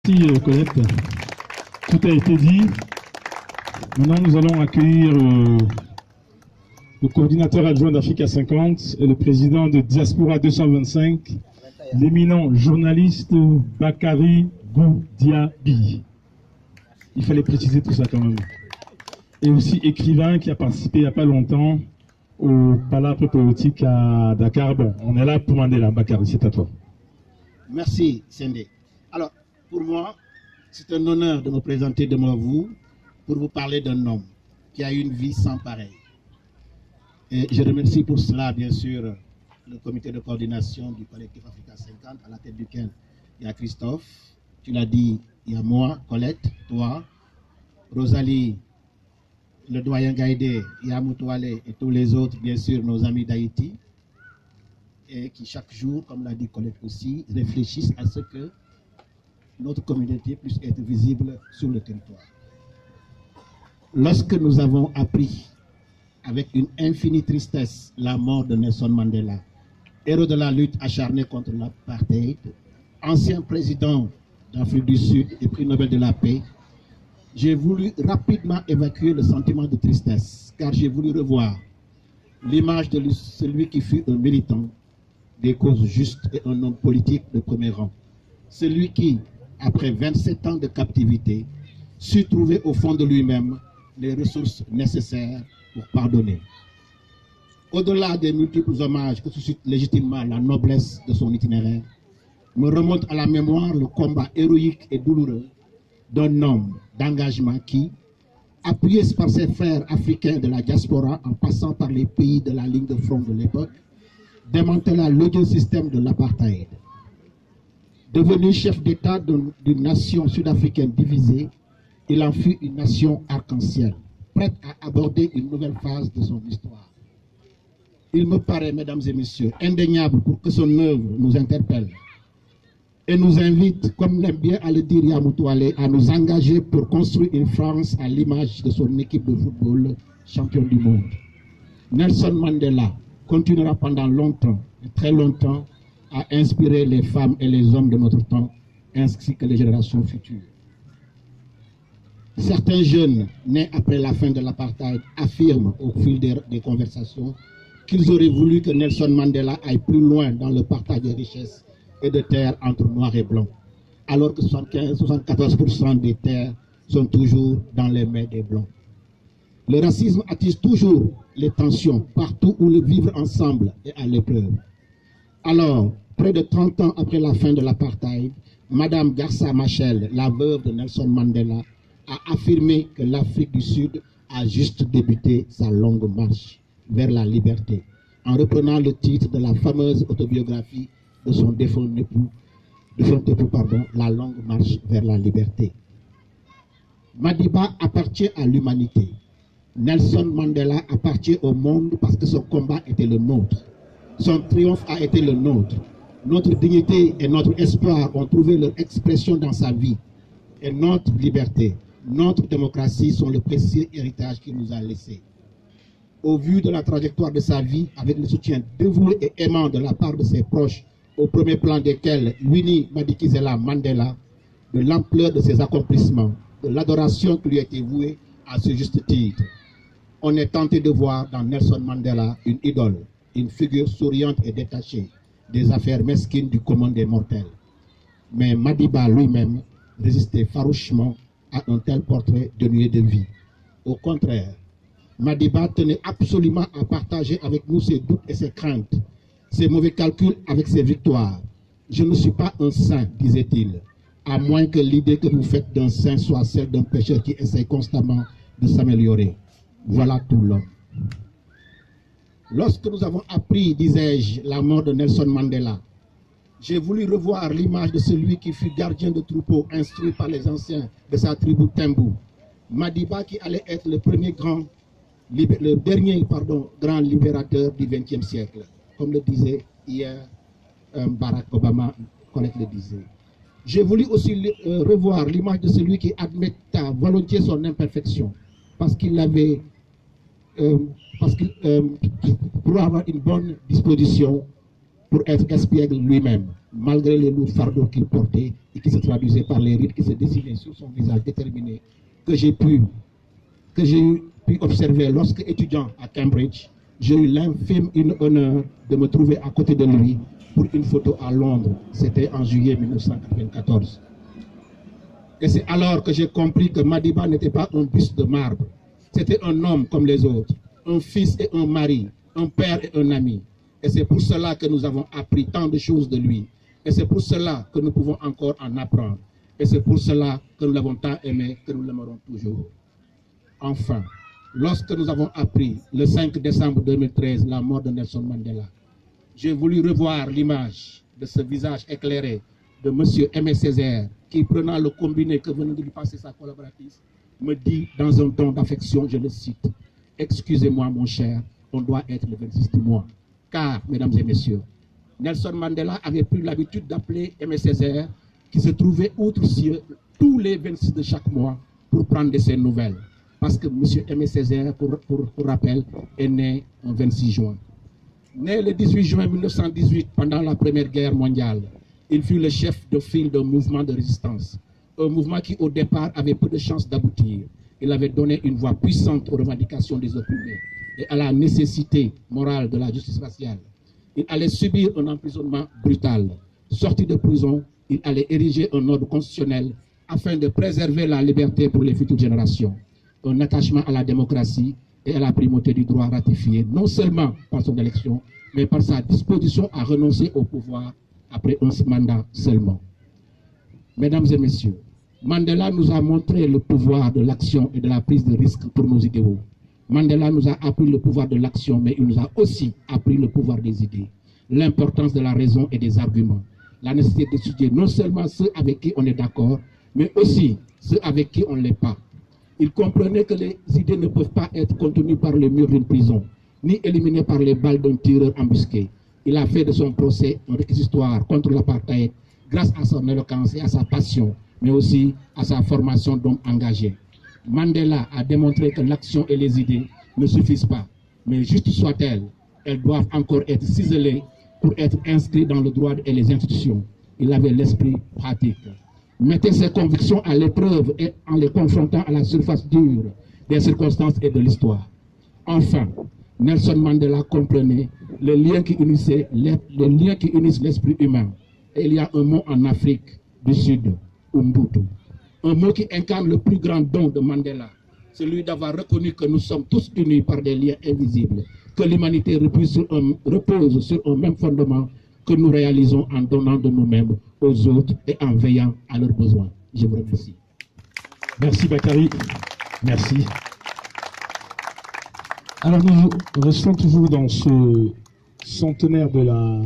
Merci Colette. Tout a été dit. Maintenant, nous allons accueillir le coordinateur adjoint d'Africa 50 et le président de Diaspora 225, l'éminent journaliste Bakary Goudiaby. Il fallait préciser tout ça quand même. Et aussi écrivain qui a participé il n'y a pas longtemps au Palabre poétique à Dakar. Bon, on est là pour Mandela. Bakary, c'est à toi. Merci, Sendé. Alors, pour moi, c'est un honneur de me présenter devant vous pour vous parler d'un homme qui a une vie sans pareil. Et je remercie pour cela, bien sûr, le comité de coordination du collectif Africa 50, à la tête duquel il y a Christophe, tu l'as dit, il y a moi, Colette, toi, Rosalie, le doyen Gaïdé, Yamoutouale et tous les autres, bien sûr, nos amis d'Haïti, et qui chaque jour, comme l'a dit Colette aussi, réfléchissent à ce que notre communauté puisse être visible sur le territoire. Lorsque nous avons appris avec une infinie tristesse la mort de Nelson Mandela, héros de la lutte acharnée contre l'apartheid, ancien président d'Afrique du Sud et prix Nobel de la paix, j'ai voulu rapidement évacuer le sentiment de tristesse, car j'ai voulu revoir l'image de celui qui fut un militant des causes justes et un homme politique de premier rang. Celui qui, après 27 ans de captivité, sut trouver au fond de lui-même les ressources nécessaires pour pardonner. Au-delà des multiples hommages que suscite légitimement la noblesse de son itinéraire, me remonte à la mémoire le combat héroïque et douloureux d'un homme d'engagement qui, appuyé par ses frères africains de la diaspora en passant par les pays de la ligne de front de l'époque, démantela l'odieux système de l'apartheid. Devenu chef d'État d'une nation sud-africaine divisée, il en fut une nation arc-en-ciel, prête à aborder une nouvelle phase de son histoire. Il me paraît, mesdames et messieurs, indéniable pour que son œuvre nous interpelle et nous invite, comme l'aime bien à le dire Yamoutouale, à nous engager pour construire une France à l'image de son équipe de football champion du monde. Nelson Mandela continuera pendant longtemps, très longtemps, à inspirer les femmes et les hommes de notre temps, ainsi que les générations futures. Certains jeunes, nés après la fin de l'apartheid, affirment au fil des conversations qu'ils auraient voulu que Nelson Mandela aille plus loin dans le partage des richesses et de terres entre noirs et blancs, alors que 74% des terres sont toujours dans les mains des blancs. Le racisme attise toujours les tensions partout où le vivre ensemble est à l'épreuve. Alors, près de 30 ans après la fin de l'apartheid, Madame Garça Machel, la veuve de Nelson Mandela, a affirmé que l'Afrique du Sud a juste débuté sa longue marche vers la liberté, en reprenant le titre de la fameuse autobiographie de son défunt époux, La longue marche vers la liberté. Madiba appartient à l'humanité. Nelson Mandela appartient au monde parce que son combat était le nôtre. Son triomphe a été le nôtre. Notre dignité et notre espoir ont trouvé leur expression dans sa vie. Et notre liberté, notre démocratie sont le précieux héritage qu'il nous a laissé. Au vu de la trajectoire de sa vie, avec le soutien dévoué et aimant de la part de ses proches, au premier plan desquels Winnie Madikizela Mandela, de l'ampleur de ses accomplissements, de l'adoration qui lui a été vouée à ce juste titre. On est tenté de voir dans Nelson Mandela une idole, une figure souriante et détachée des affaires mesquines du commun des mortels. Mais Madiba lui-même résistait farouchement à un tel portrait dénué de vie. Au contraire, Madiba tenait absolument à partager avec nous ses doutes et ses craintes, ses mauvais calculs avec ses victoires. Je ne suis pas un saint, disait-il, à moins que l'idée que vous faites d'un saint soit celle d'un pécheur qui essaie constamment de s'améliorer. Voilà tout l'homme. Lorsque nous avons appris, disais-je, la mort de Nelson Mandela, j'ai voulu revoir l'image de celui qui fut gardien de troupeau instruit par les anciens de sa tribu Tembu. Madiba qui allait être le dernier grand libérateur du XXe siècle. Comme le disait hier Barack Obama, Colette le disait. J'ai voulu aussi revoir l'image de celui qui admettait volontiers son imperfection, parce qu'il avait, pour avoir une bonne disposition pour être espiègle lui-même. malgré les lourds fardeaux qu'il portait et qui se traduisaient par les rides qui se dessinaient sur son visage déterminé, que j'ai pu observer lorsque étudiant à Cambridge. J'ai eu l'infime honneur de me trouver à côté de lui pour une photo à Londres. C'était en juillet 1994. Et c'est alors que j'ai compris que Madiba n'était pas un buste de marbre. C'était un homme comme les autres, un fils et un mari, un père et un ami. Et c'est pour cela que nous avons appris tant de choses de lui. Et c'est pour cela que nous pouvons encore en apprendre. Et c'est pour cela que nous l'avons tant aimé, que nous l'aimerons toujours. Enfin, lorsque nous avons appris le 5 décembre 2013 la mort de Nelson Mandela, j'ai voulu revoir l'image de ce visage éclairé de M. Aimé Césaire qui, prenant le combiné que venait de lui passer sa collaboratrice, me dit dans un ton d'affection, je le cite, « Excusez-moi mon cher, on doit être le 26 du mois. » Car, mesdames et messieurs, Nelson Mandela avait pris l'habitude d'appeler Aimé Césaire qui se trouvait outre cieux tous les 26 de chaque mois pour prendre de ses nouvelles. Parce que M. Aimé Césaire, pour rappel, est né le 26 juin. Né le 18 juin 1918 pendant la Première Guerre mondiale, il fut le chef de file d'un mouvement de résistance. Un mouvement qui, au départ, avait peu de chances d'aboutir. Il avait donné une voix puissante aux revendications des opprimés et à la nécessité morale de la justice raciale. Il allait subir un emprisonnement brutal. Sorti de prison, il allait ériger un ordre constitutionnel afin de préserver la liberté pour les futures générations. Un attachement à la démocratie et à la primauté du droit ratifié, non seulement par son élection, mais par sa disposition à renoncer au pouvoir après un mandat seulement. Mesdames et messieurs, Mandela nous a montré le pouvoir de l'action et de la prise de risque pour nos idéaux. Mandela nous a appris le pouvoir de l'action, mais il nous a aussi appris le pouvoir des idées, l'importance de la raison et des arguments, la nécessité d'étudier non seulement ceux avec qui on est d'accord, mais aussi ceux avec qui on ne l'est pas. Il comprenait que les idées ne peuvent pas être contenues par les murs d'une prison, ni éliminées par les balles d'un tireur embusqué. Il a fait de son procès une histoire contre l'apartheid grâce à son éloquence et à sa passion, mais aussi à sa formation d'homme engagé. Mandela a démontré que l'action et les idées ne suffisent pas, mais juste soient-elles, elles doivent encore être ciselées pour être inscrites dans le droit et les institutions. Il avait l'esprit pratique. Mettait ses convictions à l'épreuve et en les confrontant à la surface dure des circonstances et de l'histoire. Enfin, Nelson Mandela comprenait les liens qui unissent l'esprit humain. Et il y a un mot en Afrique du Sud, Umbutu. Un mot qui incarne le plus grand don de Mandela, celui d'avoir reconnu que nous sommes tous unis par des liens invisibles, que l'humanité repose sur un même fondement que nous réalisons en donnant de nous-mêmes aux autres et en veillant à leurs besoins. Je vous remercie. Merci Bakary. Merci. Alors nous restons toujours dans ce centenaire de la